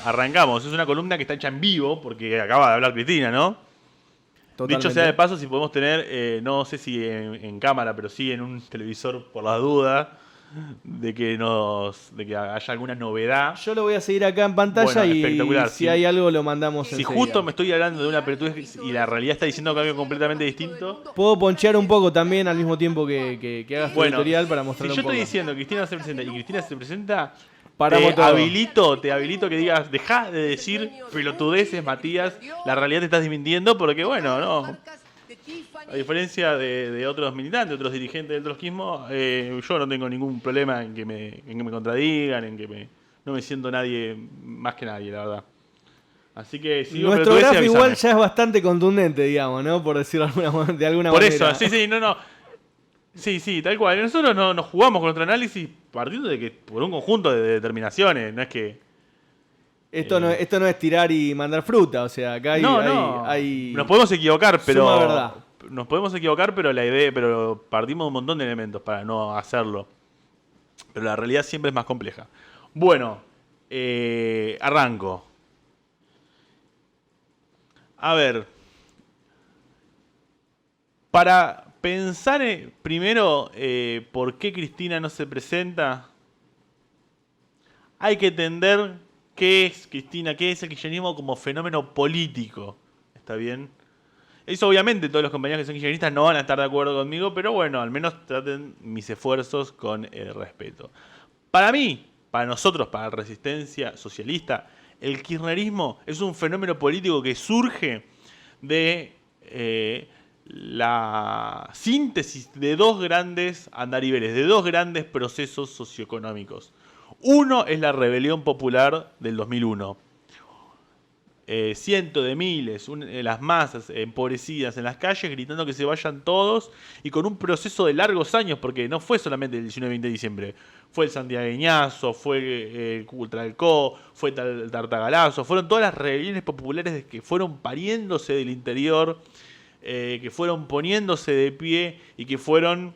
arrancamos. Es una columna que está hecha en vivo, porque acaba de hablar Cristina, ¿no? Totalmente. Dicho sea de paso, si podemos tener, no sé si en cámara, pero sí en un televisor por las dudas, de que haya alguna novedad. Yo lo voy a seguir acá en pantalla Bueno, y espectacular. si hay algo lo mandamos Si enseguida. justo me estoy hablando de una pelotudez y la realidad está diciendo algo completamente distinto. Puedo ponchear un poco también al mismo tiempo que hagas tu Bueno, editorial para si mostrar yo un poco. estoy diciendo que Cristina no se presenta y Cristina se presenta, Paramos todo. te habilito que digas, dejá de decir pelotudeces, Matías, la realidad te estás desmintiendo porque, bueno, no. A diferencia de otros militantes, otros dirigentes del trotskismo, yo no tengo ningún problema en que me contradigan, no me siento nadie más que nadie, la verdad. Así que si digo Nuestro pelotudeces, grafo avísame. igual ya es bastante contundente, digamos, ¿no? Por decirlo de alguna Por manera. eso, sí, no. Sí, tal cual. Nosotros no nos jugamos con nuestro análisis partiendo de que por un conjunto de determinaciones, no es que... Esto no es tirar y mandar fruta, o sea, acá No. hay Nos podemos equivocar, suma pero... verdad. Nos podemos equivocar, pero partimos de un montón de elementos para no hacerlo. Pero la realidad siempre es más compleja. Bueno, arranco. A ver. Para pensar primero por qué Cristina no se presenta, hay que entender qué es Cristina, qué es el kirchnerismo como fenómeno político. ¿Está bien? Eso obviamente todos los compañeros que son kirchneristas no van a estar de acuerdo conmigo, pero bueno, al menos traten mis esfuerzos con respeto. Para mí, para nosotros, para la resistencia socialista, el kirchnerismo es un fenómeno político que surge de la síntesis de dos grandes andariveles, de dos grandes procesos socioeconómicos. Uno es la rebelión popular del 2001. Cientos de miles, las masas empobrecidas en las calles gritando que se vayan todos y con un proceso de largos años, porque no fue solamente el 19 y 20 de diciembre, fue el santiagueñazo, fue el Ultralcó, fue el Tartagalazo, fueron todas las rebeliones populares que fueron pariéndose del interior, que fueron poniéndose de pie y que fueron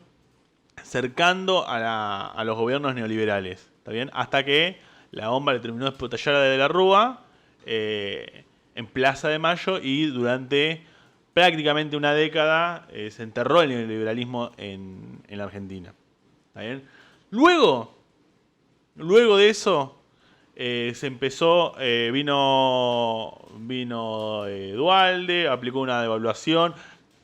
cercando a los gobiernos neoliberales, ¿está bien? Hasta que la bomba le terminó de estallar de la Rúa en Plaza de Mayo y durante prácticamente una década se enterró el neoliberalismo en la Argentina. ¿Está bien? Luego de eso se empezó, vino Duhalde, aplicó una devaluación,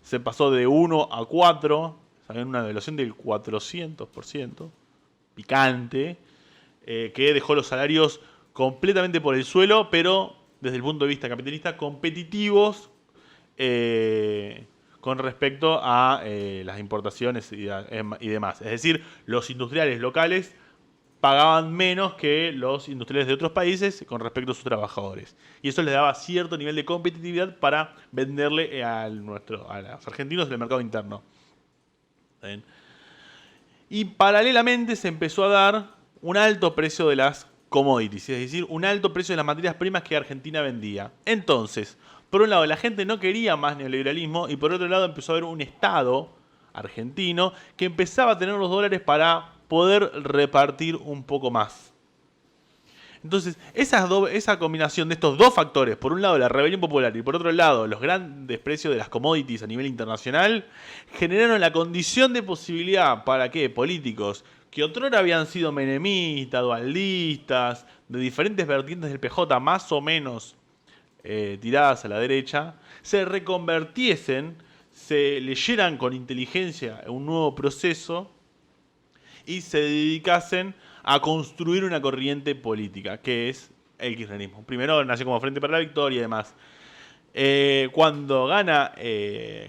se pasó de 1 a 4, ¿saben? Una devaluación del 400%, picante, que dejó los salarios completamente por el suelo, pero desde el punto de vista capitalista, competitivos con respecto a las importaciones y demás. Es decir, los industriales locales pagaban menos que los industriales de otros países con respecto a sus trabajadores. Y eso les daba cierto nivel de competitividad para venderle a los argentinos en el mercado interno. ¿Bien? Y paralelamente se empezó a dar un alto precio de las commodities, es decir, un alto precio de las materias primas que Argentina vendía. Entonces, por un lado, la gente no quería más neoliberalismo y por otro lado empezó a haber un Estado argentino que empezaba a tener los dólares para poder repartir un poco más. Entonces, esa combinación de estos dos factores, por un lado la rebelión popular y por otro lado los grandes precios de las commodities a nivel internacional, generaron la condición de posibilidad para que políticos que otrora habían sido menemistas, dualdistas, de diferentes vertientes del PJ más o menos tiradas a la derecha, se reconvertiesen, se leyeran con inteligencia un nuevo proceso y se dedicasen a construir una corriente política, que es el kirchnerismo. Primero nació como Frente para la Victoria y demás. Cuando gana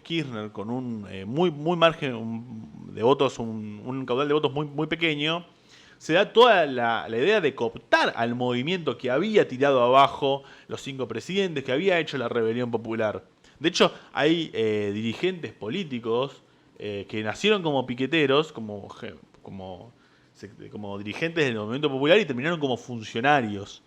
Kirchner con un muy margen de votos, un caudal de votos muy pequeño, se da toda la idea de cooptar al movimiento que había tirado abajo los 5 presidentes, que había hecho la rebelión popular. De hecho, hay dirigentes políticos que nacieron como piqueteros, como dirigentes del movimiento popular y terminaron como funcionarios.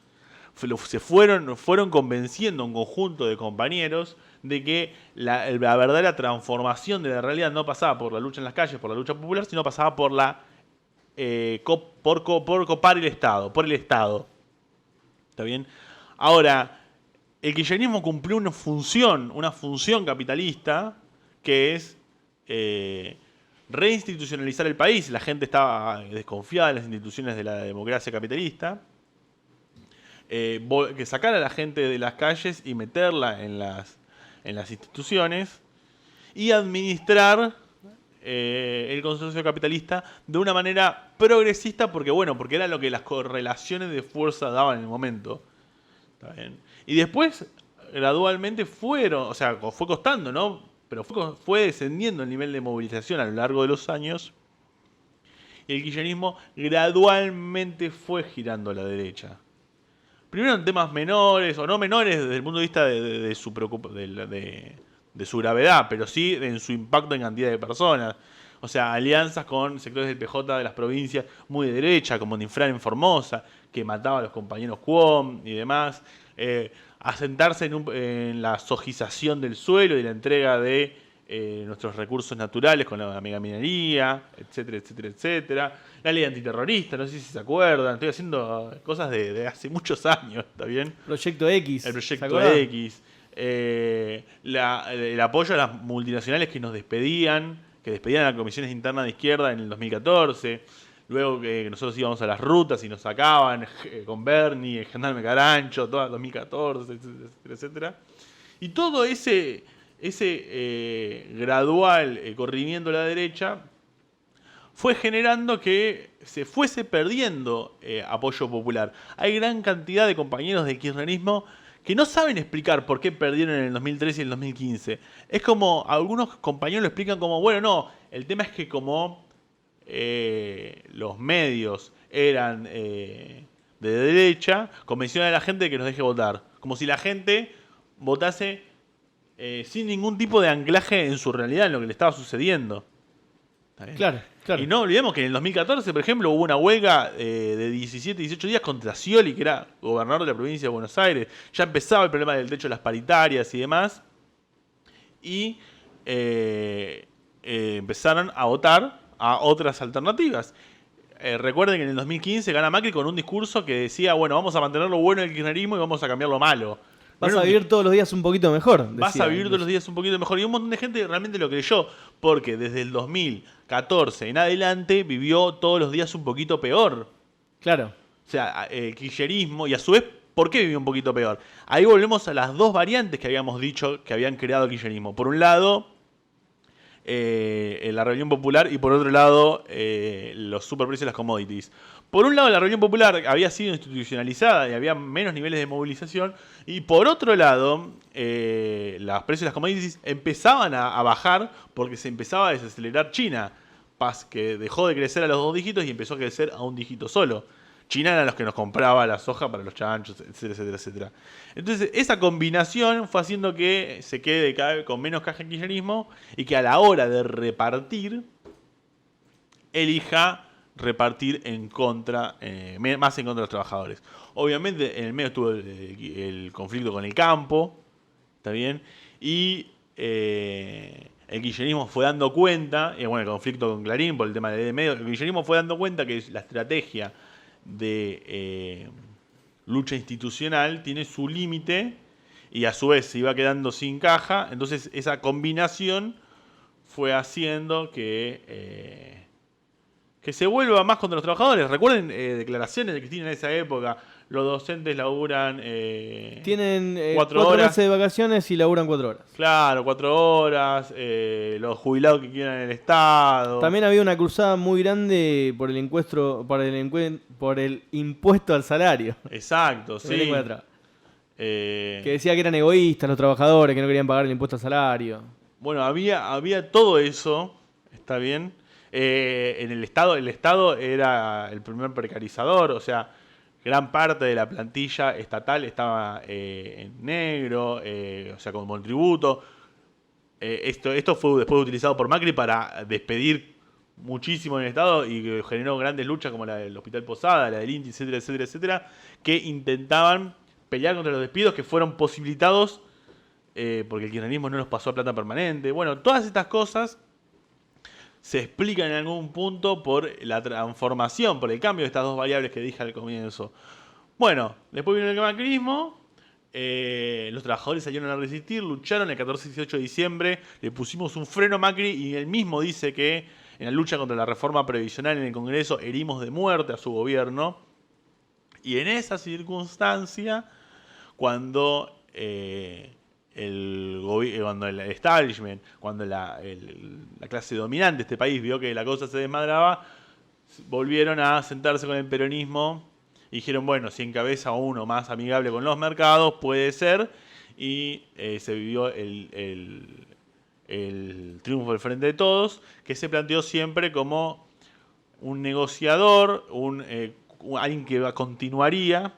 Se fueron convenciendo a un conjunto de compañeros de que la verdadera transformación de la realidad no pasaba por la lucha en las calles, por la lucha popular, sino pasaba por por copar el Estado, por el Estado. ¿Está bien? Ahora, el kirchnerismo cumplió una función capitalista, que es reinstitucionalizar el país. La gente estaba desconfiada de las instituciones de la democracia capitalista. Que sacar a la gente de las calles y meterla en las instituciones. Y administrar el consorcio capitalista de una manera progresista, porque era lo que las correlaciones de fuerza daban en el momento. ¿Está bien? Y después, gradualmente fue costando, ¿no? Pero fue descendiendo el nivel de movilización a lo largo de los años. Y el kirchnerismo gradualmente fue girando a la derecha. Primero en temas menores, o no menores desde el punto de vista de su gravedad, pero sí en su impacto en cantidad de personas. O sea, alianzas con sectores del PJ de las provincias muy de derecha, como Ninfran en Formosa, que mataba a los compañeros Cuom y demás. Asentarse en la sojización del suelo y la entrega de nuestros recursos naturales con la megaminería, etcétera, etcétera, etcétera. La ley antiterrorista, no sé si se acuerdan, estoy haciendo cosas de hace muchos años, ¿está bien? Proyecto X. El Proyecto X. El apoyo a las multinacionales que despedían a las comisiones internas de izquierda en el 2014. Luego que nosotros íbamos a las rutas y nos sacaban con Bernie, el gendarme Carancho, todo el 2014, etcétera, etcétera. Y todo ese gradual corrimiento a la derecha fue generando que se fuese perdiendo apoyo popular. Hay gran cantidad de compañeros del kirchnerismo que no saben explicar por qué perdieron en el 2013 y el 2015. Es como, algunos compañeros lo explican como, bueno, no, el tema es que como los medios eran de derecha, convencieron a la gente de que nos deje votar. Como si la gente votase sin ningún tipo de anclaje en su realidad, en lo que le estaba sucediendo. Claro, claro. Y no olvidemos que en el 2014, por ejemplo, hubo una huelga de 17, 18 días contra Scioli, que era gobernador de la provincia de Buenos Aires. Ya empezaba el problema del techo de las paritarias y demás. Y empezaron a votar a otras alternativas. Recuerden que en el 2015 gana Macri con un discurso que decía, bueno, vamos a mantener lo bueno del kirchnerismo y vamos a cambiar lo malo. Vas a vivir todos los días un poquito mejor. Vas a vivir todos los días un poquito mejor. Y un montón de gente realmente lo creyó. Porque desde el 2014 en adelante vivió todos los días un poquito peor. Claro. O sea, el kirchnerismo, y a su vez, ¿por qué vivió un poquito peor? Ahí volvemos a las dos variantes que habíamos dicho que habían creado el kirchnerismo. Por un lado, la rebelión popular, y por otro lado, los superprecios de las commodities. Por un lado, la rebelión popular había sido institucionalizada y había menos niveles de movilización. Y por otro lado, los precios de las commodities empezaban a bajar porque se empezaba a desacelerar China. Que dejó de crecer a los 2 dígitos y empezó a crecer a 1 dígito solo. China era los que nos compraba la soja para los chanchos, etcétera, etcétera, etcétera. Entonces, esa combinación fue haciendo que se quede cada vez con menos caja en kirchnerismo y que a la hora de repartir, elija repartir en contra, más en contra de los trabajadores. Obviamente, en el medio estuvo el conflicto con el campo, ¿está bien? Y el kirchnerismo fue dando cuenta, y bueno, el conflicto con Clarín por el tema de la ley de medios, el kirchnerismo fue dando cuenta que la estrategia de lucha institucional tiene su límite y a su vez se iba quedando sin caja. Entonces esa combinación fue haciendo que se vuelva más contra los trabajadores. Recuerden declaraciones de Cristina en esa época. Los docentes laburan tienen 4 4 horas. meses de vacaciones y laburan 4 horas. Claro, 4 horas. Los jubilados que quieran en el Estado. También había una cruzada muy grande por el impuesto al salario. Exacto, sí. Que decía que eran egoístas los trabajadores, que no querían pagar el impuesto al salario. Bueno, había todo eso, está bien. En el Estado era el primer precarizador, o sea, gran parte de la plantilla estatal estaba en negro, o sea, como monotributo. Esto fue después utilizado por Macri para despedir muchísimo en el Estado y generó grandes luchas como la del Hospital Posada, la del INTI, etcétera, etcétera, etcétera, que intentaban pelear contra los despidos que fueron posibilitados porque el kirchnerismo no nos pasó a plata permanente. Bueno, todas estas cosas se explican en algún punto por la transformación, por el cambio de estas dos variables que dije al comienzo. Bueno, después vino el macrismo Los trabajadores salieron a resistir, lucharon el 14 y 18 de diciembre, le pusimos un freno a Macri y él mismo dice que en la lucha contra la reforma previsional en el Congreso herimos de muerte a su gobierno. Y en esa circunstancia, cuando cuando el establishment, cuando la clase dominante de este país vio que la cosa se desmadraba, volvieron a sentarse con el peronismo y dijeron, bueno, si encabeza uno más amigable con los mercados, puede ser. Y se vivió el triunfo del Frente de Todos, que se planteó siempre como un negociador, alguien que continuaría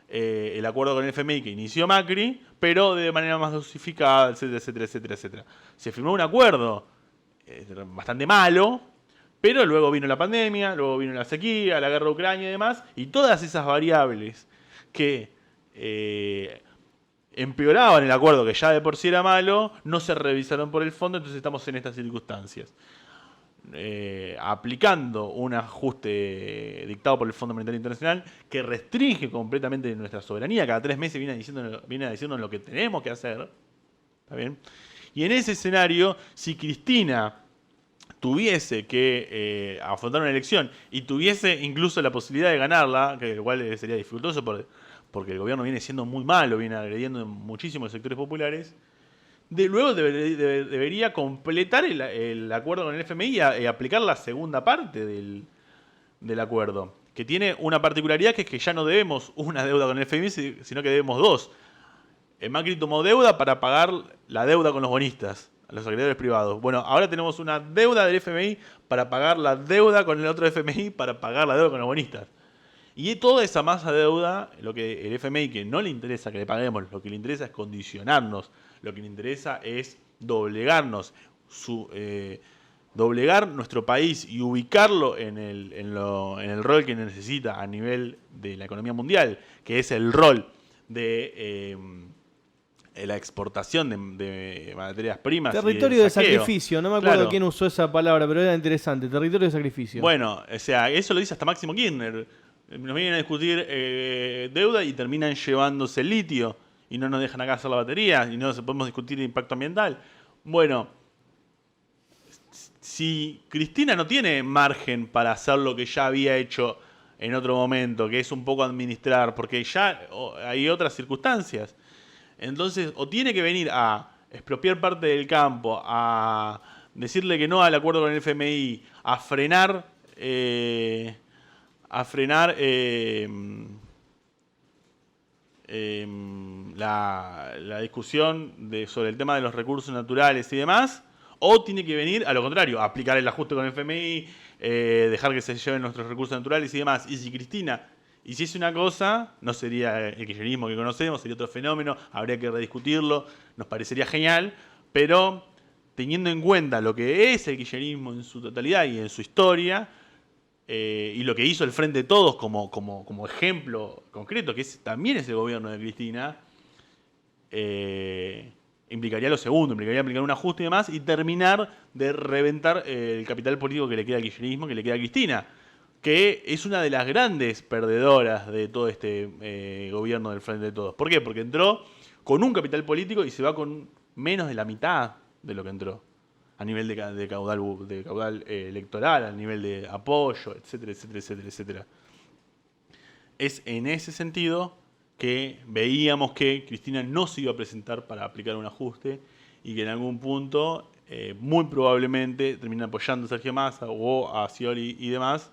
el acuerdo con el FMI que inició Macri, pero de manera más dosificada, etcétera, etcétera, etcétera, etcétera. Se firmó un acuerdo bastante malo, pero luego vino la pandemia, luego vino la sequía, la guerra de Ucrania y demás, y todas esas variables que empeoraban el acuerdo, que ya de por sí era malo, no se revisaron por el fondo, entonces estamos en estas circunstancias. Aplicando un ajuste dictado por el Fondo Monetario Internacional que restringe completamente nuestra soberanía. Cada 3 meses viene diciendo lo que tenemos que hacer. ¿Está bien? Y en ese escenario, si Cristina tuviese que afrontar una elección y tuviese incluso la posibilidad de ganarla, que igual sería dificultoso porque el gobierno viene siendo muy malo, viene agrediendo muchísimos sectores populares, luego debería completar el acuerdo con el FMI y aplicar la segunda parte del acuerdo, que tiene una particularidad, que es que ya no debemos una deuda con el FMI, sino que debemos 2. Macri tomó deuda para pagar la deuda con los bonistas, a los acreedores privados. Bueno, ahora tenemos una deuda del FMI para pagar la deuda con el otro FMI para pagar la deuda con los bonistas. Y toda esa masa de deuda, lo que el FMI, que no le interesa que le paguemos, lo que le interesa es condicionarnos, lo que le interesa es doblegarnos, doblegar nuestro país y ubicarlo en el rol que necesita a nivel de la economía mundial, que es el rol de la exportación de materias primas. Territorio de sacrificio, no me acuerdo quién usó esa palabra, pero era interesante, territorio de sacrificio. Bueno, o sea, eso lo dice hasta Máximo Kirchner. Nos vienen a discutir deuda y terminan llevándose el litio y no nos dejan acá hacer la batería y no podemos discutir el impacto ambiental. Bueno, si Cristina no tiene margen para hacer lo que ya había hecho en otro momento, que es un poco administrar, porque ya hay otras circunstancias, entonces o tiene que venir a expropiar parte del campo, a decirle que no al acuerdo con el FMI, a frenar la discusión sobre el tema de los recursos naturales y demás, o tiene que venir a lo contrario, a aplicar el ajuste con el FMI, dejar que se lleven nuestros recursos naturales y demás. Y si Cristina hiciese una cosa, no sería el kirchnerismo que conocemos, sería otro fenómeno, habría que rediscutirlo, nos parecería genial, pero teniendo en cuenta lo que es el kirchnerismo en su totalidad y en su historia, y lo que hizo el Frente de Todos como ejemplo concreto, que también es el gobierno de Cristina, implicaría lo segundo, implicaría aplicar un ajuste y demás y terminar de reventar el capital político que le queda al kirchnerismo, que le queda a Cristina, que es una de las grandes perdedoras de todo este gobierno del Frente de Todos. ¿Por qué? Porque entró con un capital político y se va con menos de la mitad de lo que entró, a nivel de caudal electoral, a nivel de apoyo, etcétera, etcétera, etcétera, etcétera. Es en ese sentido que veíamos que Cristina no se iba a presentar para aplicar un ajuste y que en algún punto, muy probablemente, termina apoyando a Sergio Massa o a Scioli y demás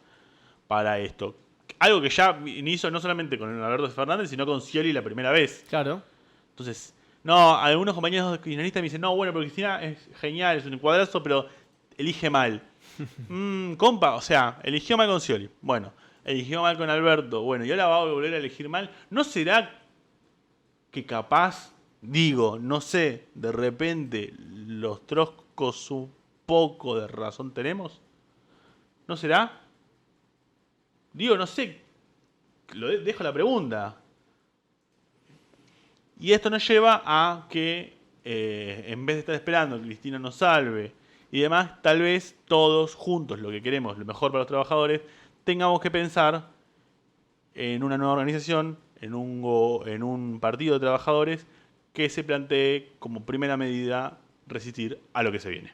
para esto. Algo que ya hizo no solamente con Alberto Fernández, sino con Scioli la primera vez. Claro. Entonces, no, algunos compañeros kirchneristas me dicen, no, bueno, pero Cristina es genial, es un cuadrazo, pero elige mal. Compa, o sea, eligió mal con Scioli. Bueno, eligió mal con Alberto. Bueno, y ahora va a volver a elegir mal. ¿No será que capaz, digo, no sé, de repente los troscos un poco de razón tenemos? ¿No será? Digo, no sé, dejo la pregunta. Y esto nos lleva a que, en vez de estar esperando que Cristina nos salve y demás, tal vez todos juntos, lo que queremos, lo mejor para los trabajadores, tengamos que pensar en una nueva organización, en un partido de trabajadores que se plantee como primera medida resistir a lo que se viene.